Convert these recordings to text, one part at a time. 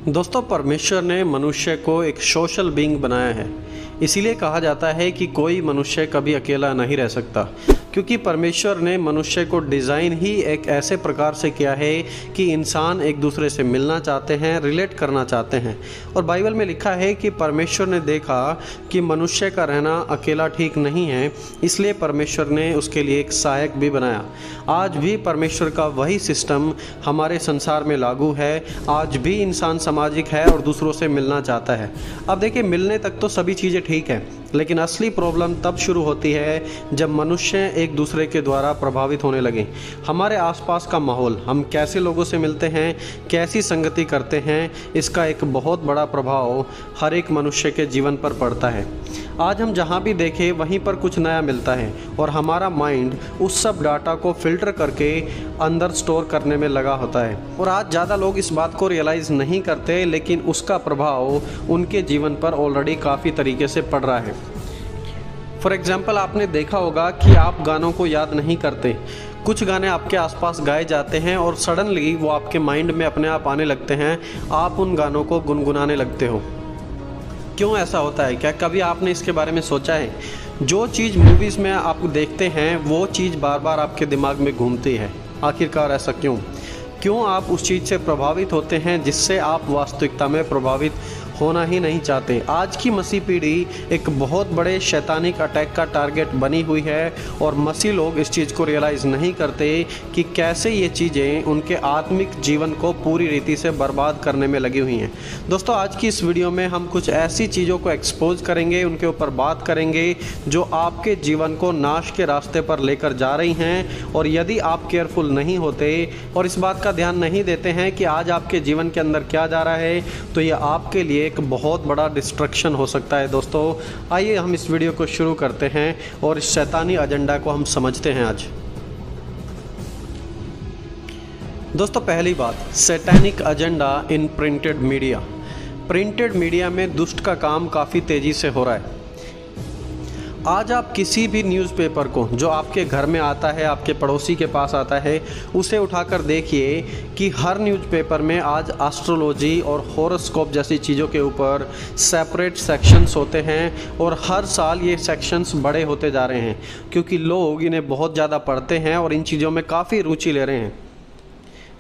दोस्तों, परमेश्वर ने मनुष्य को एक सोशल बीइंग बनाया है। इसीलिए कहा जाता है कि कोई मनुष्य कभी अकेला नहीं रह सकता, क्योंकि परमेश्वर ने मनुष्य को डिज़ाइन ही एक ऐसे प्रकार से किया है कि इंसान एक दूसरे से मिलना चाहते हैं, रिलेट करना चाहते हैं। और बाइबल में लिखा है कि परमेश्वर ने देखा कि मनुष्य का रहना अकेला ठीक नहीं है, इसलिए परमेश्वर ने उसके लिए एक सहायक भी बनाया। आज भी परमेश्वर का वही सिस्टम हमारे संसार में लागू है। आज भी इंसान सामाजिक है और दूसरों से मिलना चाहता है। अब देखिए, मिलने तक तो सभी चीज़ें ठीक है, लेकिन असली प्रॉब्लम तब शुरू होती है जब मनुष्य एक दूसरे के द्वारा प्रभावित होने लगे। हमारे आसपास का माहौल, हम कैसे लोगों से मिलते हैं, कैसी संगति करते हैं, इसका एक बहुत बड़ा प्रभाव हर एक मनुष्य के जीवन पर पड़ता है। आज हम जहाँ भी देखें वहीं पर कुछ नया मिलता है और हमारा माइंड उस सब डाटा को फिल्टर करके अंदर स्टोर करने में लगा होता है। और आज ज़्यादा लोग इस बात को रियलाइज़ नहीं करते, लेकिन उसका प्रभाव उनके जीवन पर ऑलरेडी काफ़ी तरीके से पड़ रहा है। फॉर एग्ज़ाम्पल, आपने देखा होगा कि आप गानों को याद नहीं करते। कुछ गाने आपके आसपास गाए जाते हैं और सडनली वो आपके माइंड में अपने आप आने लगते हैं। आप उन गानों को गुनगुनाने लगते हो। क्यों ऐसा होता है? क्या कभी आपने इसके बारे में सोचा है? जो चीज़ मूवीज़ में आप देखते हैं वो चीज़ बार बार आपके दिमाग में घूमती है। आखिरकार ऐसा क्यों आप उस चीज़ से प्रभावित होते हैं जिससे आप वास्तविकता में प्रभावित होना ही नहीं चाहते। आज की मसीह पीढ़ी एक बहुत बड़े शैतानिक अटैक का टारगेट बनी हुई है और मसीह लोग इस चीज़ को रियलाइज़ नहीं करते कि कैसे ये चीज़ें उनके आत्मिक जीवन को पूरी रीति से बर्बाद करने में लगी हुई हैं। दोस्तों, आज की इस वीडियो में हम कुछ ऐसी चीज़ों को एक्सपोज करेंगे, उनके ऊपर बात करेंगे जो आपके जीवन को नाश के रास्ते पर लेकर जा रही हैं। और यदि आप केयरफुल नहीं होते और इस बात का ध्यान नहीं देते हैं कि आज आपके जीवन के अंदर क्या जा रहा है, तो ये आपके लिए एक बहुत बड़ा डिस्ट्रक्शन हो सकता है। दोस्तों, आइए हम इस वीडियो को शुरू करते हैं और इस शैतानी एजेंडा को हम समझते हैं आज। दोस्तों, पहली बात, सैतानिक एजेंडा इन प्रिंटेड मीडिया। प्रिंटेड मीडिया में दुष्ट का काम काफ़ी तेज़ी से हो रहा है। आज आप किसी भी न्यूज़पेपर को जो आपके घर में आता है, आपके पड़ोसी के पास आता है, उसे उठाकर देखिए कि हर न्यूज़पेपर में आज एस्ट्रोलॉजी और हॉरोस्कोप जैसी चीज़ों के ऊपर सेपरेट सेक्शंस होते हैं। और हर साल ये सेक्शंस बड़े होते जा रहे हैं क्योंकि लोग इन्हें बहुत ज़्यादा पढ़ते हैं और इन चीज़ों में काफ़ी रुचि ले रहे हैं।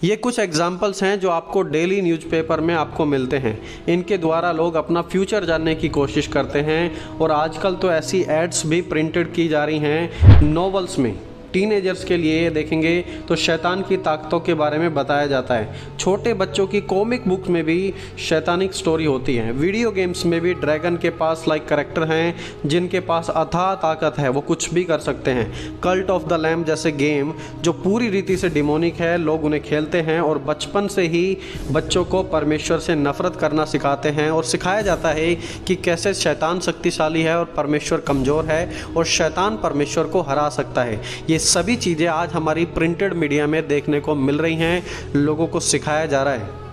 ये कुछ एग्जाम्पल्स हैं जो आपको डेली न्यूज़पेपर में आपको मिलते हैं। इनके द्वारा लोग अपना फ्यूचर जानने की कोशिश करते हैं और आजकल तो ऐसी एड्स भी प्रिंटेड की जा रही हैं नॉवेल्स में। टीनेजर्स के लिए देखेंगे तो शैतान की ताकतों के बारे में बताया जाता है। छोटे बच्चों की कॉमिक बुक में भी शैतानिक स्टोरी होती है। वीडियो गेम्स में भी ड्रैगन के पास कैरेक्टर हैं जिनके पास अथाह ताकत है, वो कुछ भी कर सकते हैं। कल्ट ऑफ द लैम्ब जैसे गेम जो पूरी रीति से डिमोनिक है, लोग उन्हें खेलते हैं और बचपन से ही बच्चों को परमेश्वर से नफरत करना सिखाते हैं और सिखाया जाता है कि कैसे शैतान शक्तिशाली है और परमेश्वर कमज़ोर है और शैतान परमेश्वर को हरा सकता है। ये सभी चीज़ें आज हमारी प्रिंटेड मीडिया में देखने को मिल रही हैं, लोगों को सिखाया जा रहा है।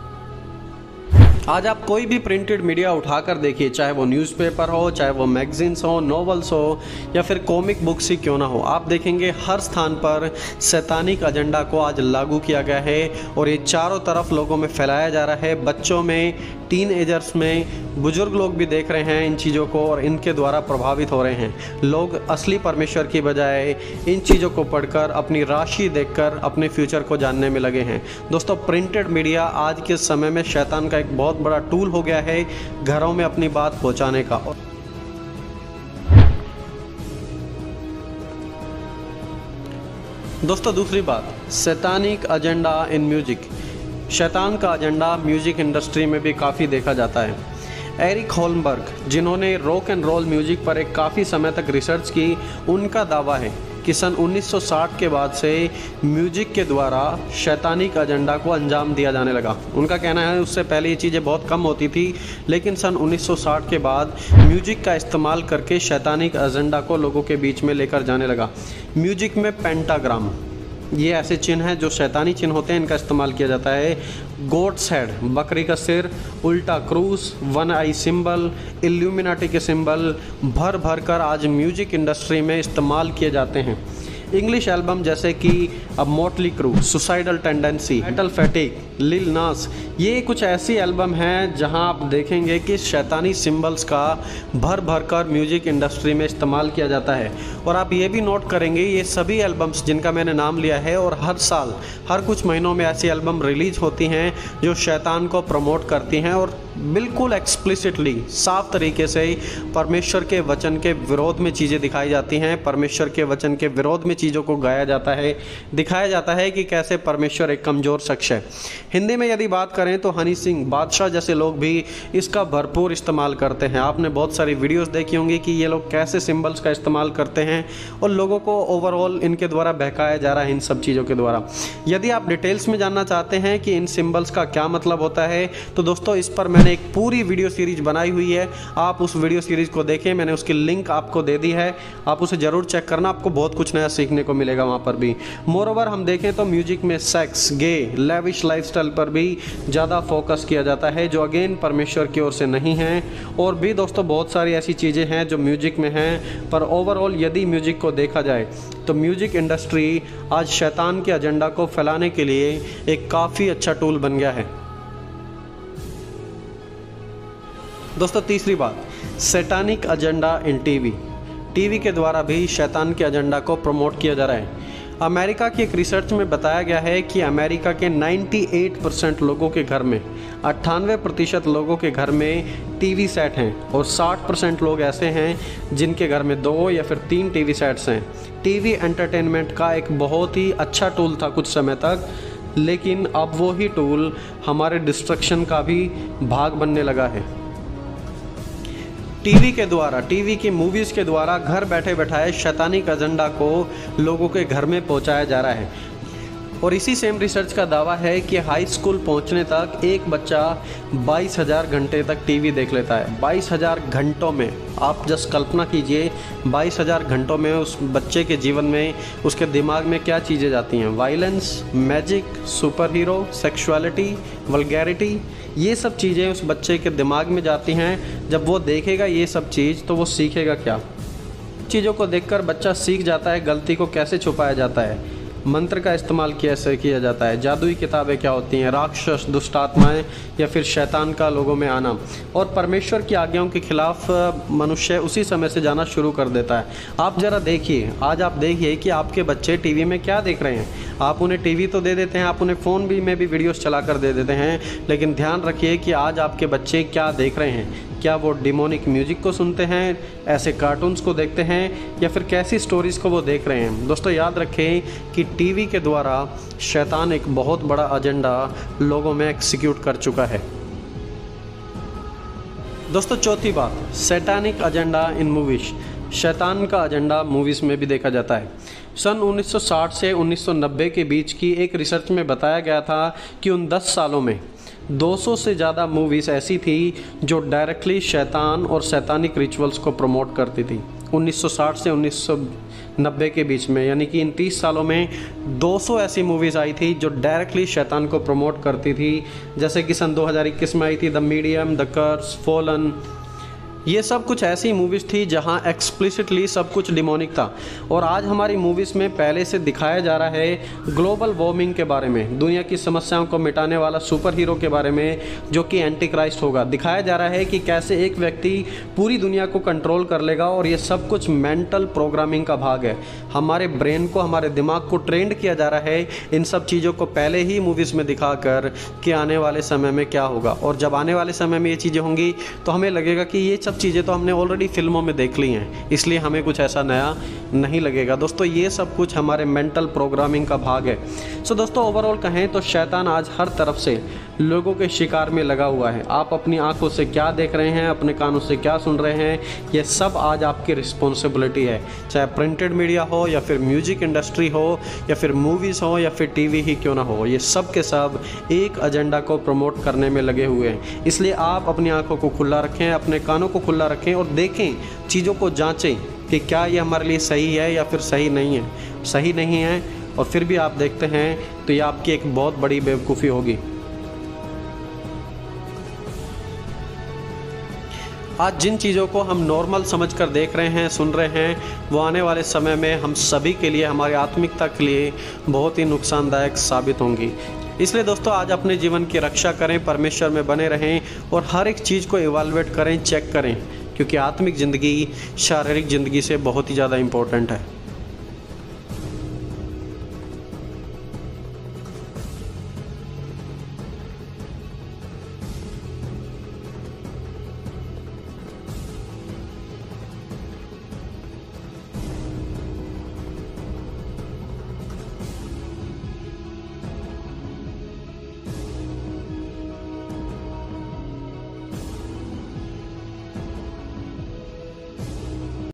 आज आप कोई भी प्रिंटेड मीडिया उठाकर देखिए, चाहे वो न्यूज़पेपर हो, चाहे वो मैगजीन्स हो, नॉवेल्स हो या फिर कॉमिक बुक्स ही क्यों ना हो, आप देखेंगे हर स्थान पर सैतानिक एजेंडा को आज लागू किया गया है और ये चारों तरफ लोगों में फैलाया जा रहा है। बच्चों में, टीनएजर्स में, बुजुर्ग लोग भी देख रहे हैं इन चीज़ों को और इनके द्वारा प्रभावित हो रहे हैं। लोग असली परमेश्वर की बजाय इन चीज़ों को पढ़कर, अपनी राशि देखकर अपने फ्यूचर को जानने में लगे हैं। दोस्तों, प्रिंटेड मीडिया आज के समय में शैतान का एक बहुत बड़ा टूल हो गया है घरों में अपनी बात पहुंचाने का। दोस्तों, दूसरी बात, सैतानिक एजेंडा इन म्यूजिक। शैतान का एजेंडा म्यूजिक इंडस्ट्री में भी काफ़ी देखा जाता है। एरिक होलमबर्ग, जिन्होंने रॉक एंड रोल म्यूजिक पर एक काफ़ी समय तक रिसर्च की, उनका दावा है कि सन 1960 के बाद से म्यूजिक के द्वारा शैतानिक एजेंडा को अंजाम दिया जाने लगा। उनका कहना है उससे पहले ये चीज़ें बहुत कम होती थी, लेकिन सन 1960 के बाद म्यूजिक का इस्तेमाल करके शैतानिक एजेंडा को लोगों के बीच में लेकर जाने लगा। म्यूजिक में पेंटाग्राम, ये ऐसे चिन्ह हैं जो शैतानी चिन्ह होते हैं, इनका इस्तेमाल किया जाता है। गोट्स हेड, बकरी का सिर, उल्टा क्रूस, वन आई सिंबल, इल्यूमिनाटी के सिंबल भर भर कर आज म्यूजिक इंडस्ट्री में इस्तेमाल किए जाते हैं। इंग्लिश एल्बम जैसे कि अब मोटली क्रू, सुसाइडल टेंडेंसी, मेटल फैटिक, लिल नास, ये कुछ ऐसी एल्बम हैं जहां आप देखेंगे कि शैतानी सिंबल्स का भर भर कर म्यूजिक इंडस्ट्री में इस्तेमाल किया जाता है। और आप ये भी नोट करेंगे ये सभी एल्बम्स जिनका मैंने नाम लिया है, और हर साल हर कुछ महीनों में ऐसी एल्बम रिलीज होती हैं जो शैतान को प्रमोट करती हैं और बिल्कुल एक्सप्लिसिटली साफ तरीके से परमेश्वर के वचन के विरोध में चीज़ें दिखाई जाती हैं। परमेश्वर के वचन के विरोध में चीज़ों को गाया जाता है, दिखाया जाता है कि कैसे परमेश्वर एक कमज़ोर शख्स है। हिंदी में यदि बात करें तो हनी सिंह, बादशाह जैसे लोग भी इसका भरपूर इस्तेमाल करते हैं। आपने बहुत सारी वीडियोस देखी होंगी कि ये लोग कैसे सिंबल्स का इस्तेमाल करते हैं और लोगों को ओवरऑल इनके द्वारा बहकाया जा रहा है इन सब चीज़ों के द्वारा। यदि आप डिटेल्स में जानना चाहते हैं कि इन सिंबल्स का क्या मतलब होता है तो दोस्तों इस पर मैंने एक पूरी वीडियो सीरीज बनाई हुई है, आप उस वीडियो सीरीज को देखें, मैंने उसकी लिंक आपको दे दी है, आप उसे ज़रूर चेक करना, आपको बहुत कुछ नया सीखने को मिलेगा वहाँ पर भी। मोरओवर हम देखें तो म्यूजिक में सेक्स, गे, लेविश लाइफस्टाइल पर भी ज़्यादा फोकस किया जाता है जो अगेन परमेश्वर की ओर से नहीं है। और भी दोस्तों बहुत सारी ऐसी चीज़ें हैं जो म्यूजिक में हैं, पर ओवरऑल यदि म्यूजिक को देखा जाए तो म्यूजिक इंडस्ट्री आज शैतान के एजेंडा को फैलाने के लिए एक काफ़ी अच्छा टूल बन गया है। दोस्तों तीसरी बात, सैटानिक एजेंडा इन टीवी के द्वारा भी शैतान के एजेंडा को प्रमोट किया जा रहा है। अमेरिका की एक रिसर्च में बताया गया है कि अमेरिका के 98% लोगों के घर में, 98% लोगों के घर में टीवी सेट हैं और 60% लोग ऐसे हैं जिनके घर में 2 या फिर 3 टीवी सेट्स हैं। टीवी एंटरटेनमेंट का एक बहुत ही अच्छा टूल था कुछ समय तक, लेकिन अब वो ही टूल हमारे डिस्ट्रक्शन का भी भाग बनने लगा है। टीवी के द्वारा, टीवी की मूवीज़ के द्वारा घर बैठे बैठाए शैतानिक एजेंडा को लोगों के घर में पहुंचाया जा रहा है। और इसी सेम रिसर्च का दावा है कि हाई स्कूल पहुंचने तक एक बच्चा 22,000 घंटे तक टीवी देख लेता है। 22,000 घंटों में आप जस्ट कल्पना कीजिए, 22,000 घंटों में उस बच्चे के जीवन में, उसके दिमाग में क्या चीज़ें जाती हैं। Violence, magic, super hero, sexuality, vulgarity, ये सब चीज़ें उस बच्चे के दिमाग में जाती हैं। जब वो देखेगा ये सब चीज़ तो वो सीखेगा क्या? चीज़ों को देखकर बच्चा सीख जाता है गलती को कैसे छुपाया जाता है, मंत्र का इस्तेमाल कैसे किया जाता है, जादुई किताबें क्या होती हैं, राक्षस, दुष्ट आत्माएं या फिर शैतान का लोगों में आना, और परमेश्वर की आज्ञाओं के खिलाफ मनुष्य उसी समय से जाना शुरू कर देता है। आप ज़रा देखिए, आज आप देखिए कि आपके बच्चे टीवी में क्या देख रहे हैं। आप उन्हें टीवी तो दे देते हैं, आप उन्हें फ़ोन भी में भी वीडियोस चला कर दे देते हैं, लेकिन ध्यान रखिए कि आज आपके बच्चे क्या देख रहे हैं। क्या वो डिमोनिक म्यूजिक को सुनते हैं, ऐसे कार्टून्स को देखते हैं, या फिर कैसी स्टोरीज़ को वो देख रहे हैं। दोस्तों याद रखें कि टीवी के द्वारा शैतान एक बहुत बड़ा एजेंडा लोगों में एग्जीक्यूट कर चुका है। दोस्तों चौथी बात, सैटानिक एजेंडा इन मूवीज। शैतान का एजेंडा मूवीज़ में भी देखा जाता है। सन 1960 से 1990 के बीच की एक रिसर्च में बताया गया था कि उन 10 सालों में 200 से ज़्यादा मूवीज़ ऐसी थी जो डायरेक्टली शैतान और शैतानिक रिचुअल्स को प्रमोट करती थी। 1960 से 1990 के बीच में, यानी कि इन 30 सालों में 200 ऐसी मूवीज़ आई थी जो डायरेक्टली शैतान को प्रमोट करती थी। जैसे कि सन 2021 में आई थी the medium, the curse, fallen. ये सब कुछ ऐसी मूवीज़ थी जहां एक्सप्लिसिटली सब कुछ डिमोनिक था। और आज हमारी मूवीज़ में पहले से दिखाया जा रहा है ग्लोबल वार्मिंग के बारे में, दुनिया की समस्याओं को मिटाने वाला सुपर हीरो के बारे में जो कि एंटी क्राइस्ट होगा। दिखाया जा रहा है कि कैसे एक व्यक्ति पूरी दुनिया को कंट्रोल कर लेगा, और ये सब कुछ मेंटल प्रोग्रामिंग का भाग है। हमारे ब्रेन को, हमारे दिमाग को ट्रेंड किया जा रहा है इन सब चीज़ों को पहले ही मूवीज़ में दिखाकर कि आने वाले समय में क्या होगा। और जब आने वाले समय में ये चीज़ें होंगी तो हमें लगेगा कि ये चीज़ें तो हमने ऑलरेडी फिल्मों में देख ली हैं, इसलिए हमें कुछ ऐसा नया नहीं लगेगा। दोस्तों ये सब कुछ हमारे मेंटल प्रोग्रामिंग का भाग है। सो दोस्तों ओवरऑल कहें तो शैतान आज हर तरफ से लोगों के शिकार में लगा हुआ है। आप अपनी आंखों से क्या देख रहे हैं, अपने कानों से क्या सुन रहे हैं, ये सब आज आपकी रिस्पॉन्सिबिलिटी है। चाहे प्रिंटेड मीडिया हो या फिर म्यूजिक इंडस्ट्री हो या फिर मूवीज़ हो या फिर टीवी ही क्यों ना हो, ये सब के सब एक एजेंडा को प्रमोट करने में लगे हुए हैं। इसलिए आप अपनी आंखों को खुला रखें, अपने कानों को खुला रखें और देखें, चीज़ों को जांचें कि क्या ये हमारे लिए सही है या फिर सही नहीं है। सही नहीं है और फिर भी आप देखते हैं तो ये आपकी एक बहुत बड़ी बेवकूफ़ी होगी। आज जिन चीज़ों को हम नॉर्मल समझकर देख रहे हैं, सुन रहे हैं, वो आने वाले समय में हम सभी के लिए, हमारी आत्मिकता के लिए बहुत ही नुकसानदायक साबित होंगी। इसलिए दोस्तों आज अपने जीवन की रक्षा करें, परमेश्वर में बने रहें और हर एक चीज़ को इवैल्यूएट करें, चेक करें, क्योंकि आत्मिक ज़िंदगी शारीरिक ज़िंदगी से बहुत ही ज़्यादा इम्पोर्टेंट है।